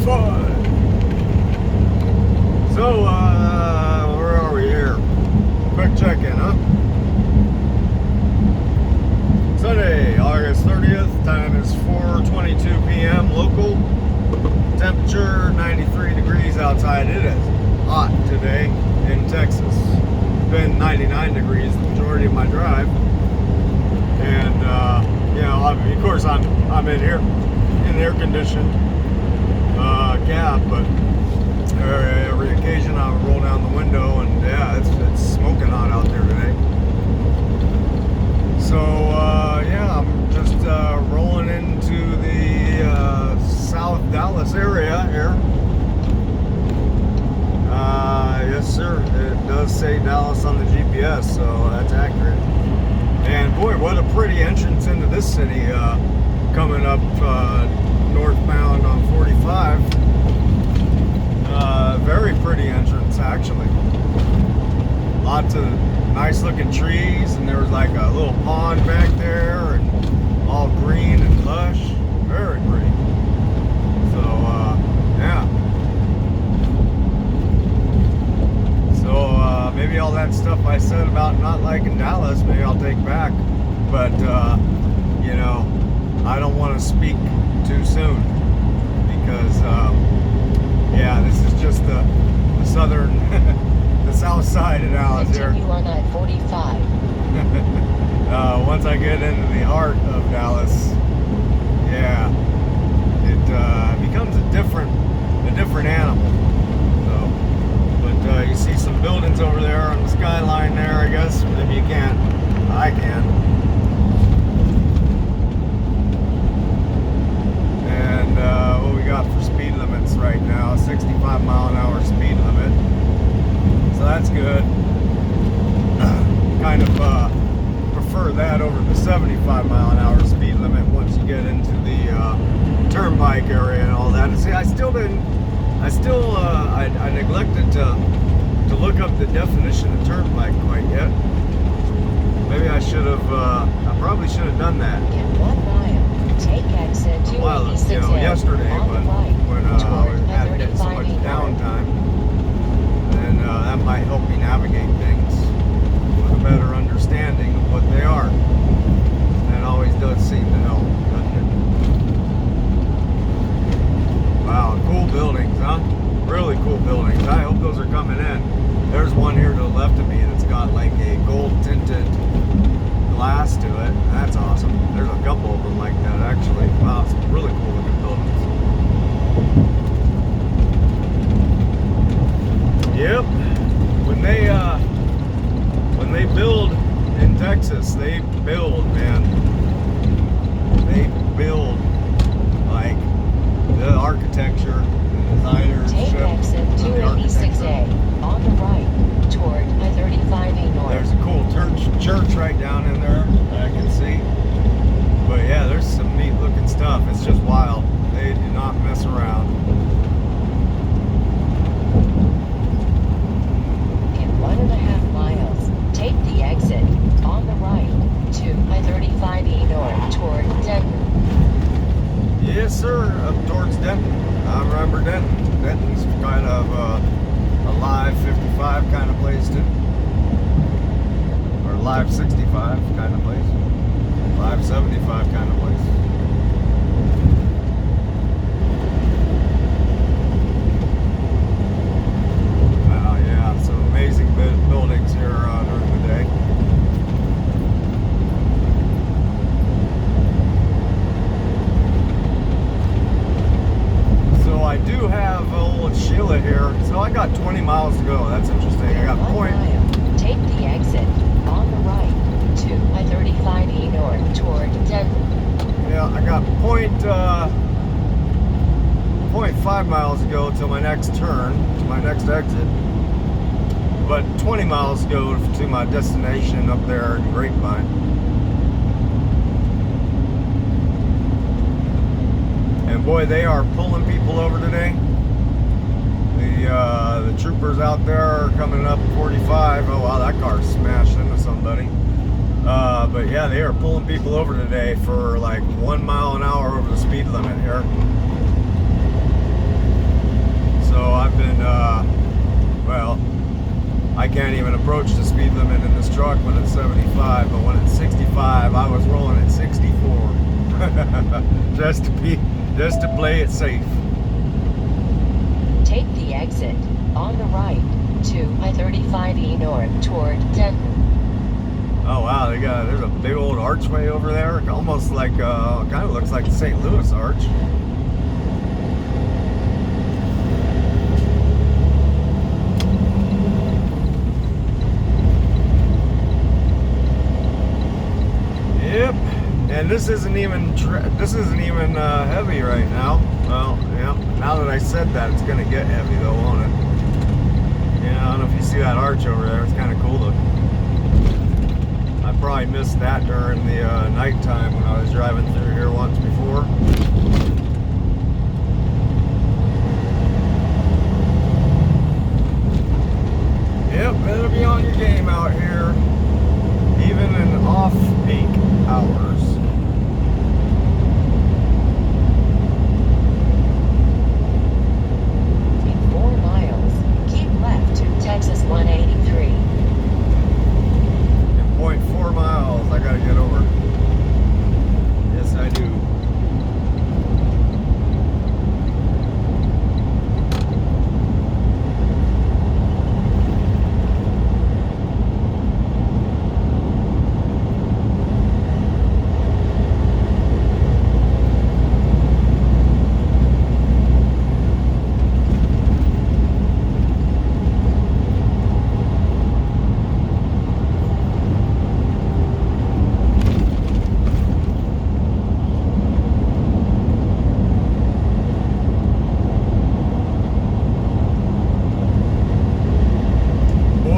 pt1. So, where are we here? Quick check-in, huh? Sunday, August 30th. Time is 4:22 p.m. local. Temperature 93 degrees outside. It is hot today in Texas. It's been 99 degrees the majority of my drive. And, you know, of course I'm in here in air-conditioned cab, but every occasion I'll roll down the window, and yeah, it's smoking hot out there today. So yeah, I'm just rolling into the South Dallas area here. Yes, sir. It does say Dallas on the GPS, so that's accurate. And boy, what a pretty entrance into this city coming up northbound on 45. Very pretty entrance, actually. Lots of nice looking trees, and there was like a little pond back there, and all green and lush. Very pretty. So, yeah. So, maybe all that stuff I said about not liking Dallas, maybe I'll take back. But, you know, I don't want to speak too soon, because, yeah, this is just the southern, the south side of Dallas here. Continue on I-45. Once I get into the heart of Dallas, yeah, it becomes a different animal. So, but you see some buildings over there on the skyline there, I guess. Maybe you can't. I can. And what we got for speed limits right now? 65 mile an hour speed limit. So that's good. Kind of prefer that over the 75 mile an hour speed limit once you get into the turnpike area and all that. And see, I neglected to look up the definition of turnpike quite yet. Maybe I should have, I probably should have done that. In 1 mile, take exit 286A yesterday, on the but right when I had so much I-35 downtime, and that might help me navigate things with a better understanding of what they are. That always does seem to help, doesn't it? Wow, cool buildings, huh? Really cool buildings. I hope those are coming in. There's one here to the left of me that's got like a gold tinted glass to it. That's awesome. There's a couple of them like that, actually. Wow, some really cool looking buildings. Yep. When they build in Texas, they build, man. They build like the architecture, the designers. Take exit 286A on the right toward I-35 north. There's a cool church right down in there that I can see. But yeah, there's some neat looking stuff. It's just wild. They do not mess around. In 1.5 miles, take the exit on the right to I-35 north toward Denton. Yes, sir, up towards Denton. I remember Denton. Denton's kind of a live 55 kind of place too. Or live 65 kind of place. Live 75 kind of place. Wow, yeah, some amazing buildings here during the day. So I do have old Sheila here. So I got 20 miles to go. That's interesting. I got 1 mile, take the exit on the right to I-35 north toward Denton. Yeah, I got 0.5 miles to go till my next turn, to my next exit. But 20 miles to go to my destination up there in Grapevine. And boy, they are pulling people over today. The troopers out there are coming up 45. Oh wow, that car smashed into somebody. But yeah, they are pulling people over today for like 1 mile an hour over the speed limit here. well, I can't even approach the speed limit in this truck when it's 75, but when it's 65, I was rolling at 64. just to play it safe. Take the exit on the right to I-35E north toward Denver. Oh wow, there's a big old archway over there, almost like kind of looks like the St. Louis Arch. Yep, and this isn't even heavy right now. Well, yeah. Now that I said that, it's gonna get heavy though, won't it? Yeah, I don't know if you see that arch over there. It's kind of cool looking. I probably missed that during the nighttime when I was driving through here once before. Yep, better be on your game out here, even in off-peak hours. In 4 miles, keep left to Texas 183. In 0.4 miles, I gotta get over. Yes, I do.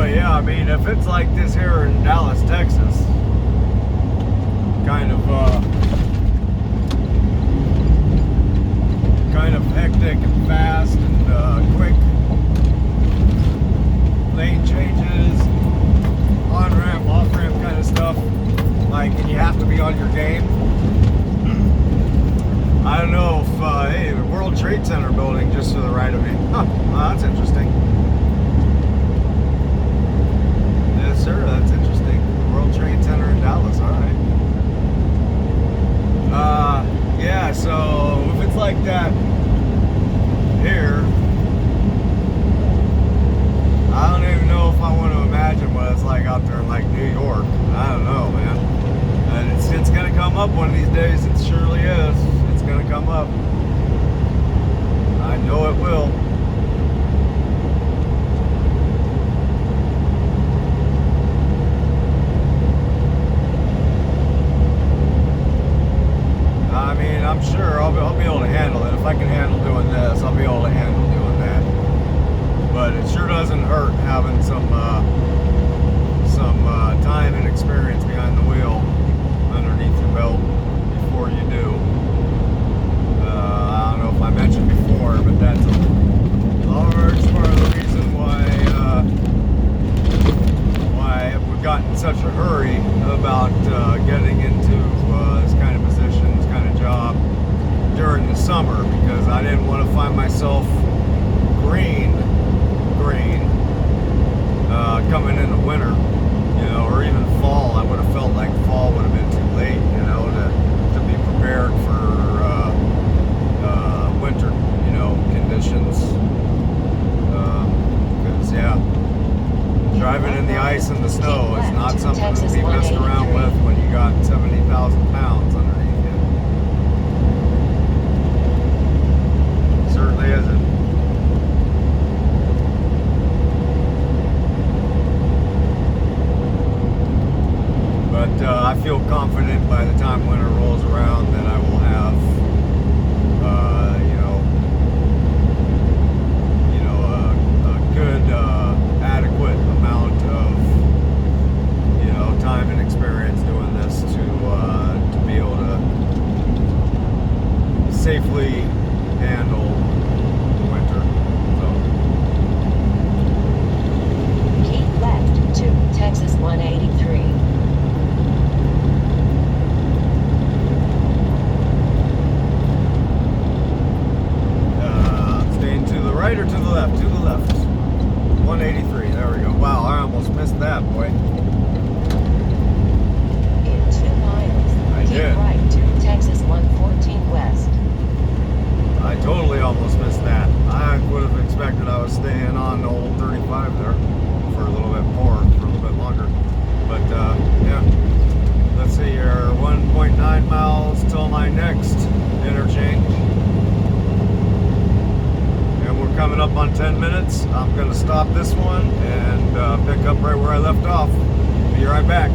Yeah, I mean, if it's like this here in Dallas, Texas, kind of hectic and fast and quick lane changes, on ramp, off ramp kind of stuff, like, and you have to be on your game. I don't know if hey, the World Trade Center building just to the right of me. Huh, well, that's interesting. Yes, sir, that's interesting. World Trade Center in Dallas, alright. Yeah, so if it's like that here, I don't even know if I want to imagine what it's like out there in like New York. I don't know, man. And it's gonna come up one of these days, it surely is. It's gonna come up. I know it will. I mean, I'm sure I'll be able to handle it. If I can handle doing this, I'll be able to handle doing that. But it sure doesn't hurt having some time and experience behind the wheel underneath your belt before you do. I don't know if I mentioned before, but that's a large part of the reason why we've gotten in such a hurry about getting into this kind of position, this kind of job during the summer, because I didn't want to find myself green coming in the winter, you know, or even fall. I would have felt like fall would have been too late, you know, to be prepared for winter, you know, conditions. Because yeah, driving in the ice and the snow is not something to be messed around with when you got 70,000 pounds underneath you. Certainly isn't. But I feel confident by the time winter rolls around that I will have, a good, adequate amount of, time and experience doing this to be able to safely handle winter. So. Keep left to Texas 183. Staying to the right or to the left? To the left. In 2 miles, I keep did. right to Texas 114 West. I totally almost missed that. I would have expected I was staying on the old 35 there for a little bit more, for a little bit longer. But yeah, let's see here, 1.9 miles till my next interchange. And we're coming up on 10 minutes. I'm gonna stop this one and pick up right where I left off. Be right back.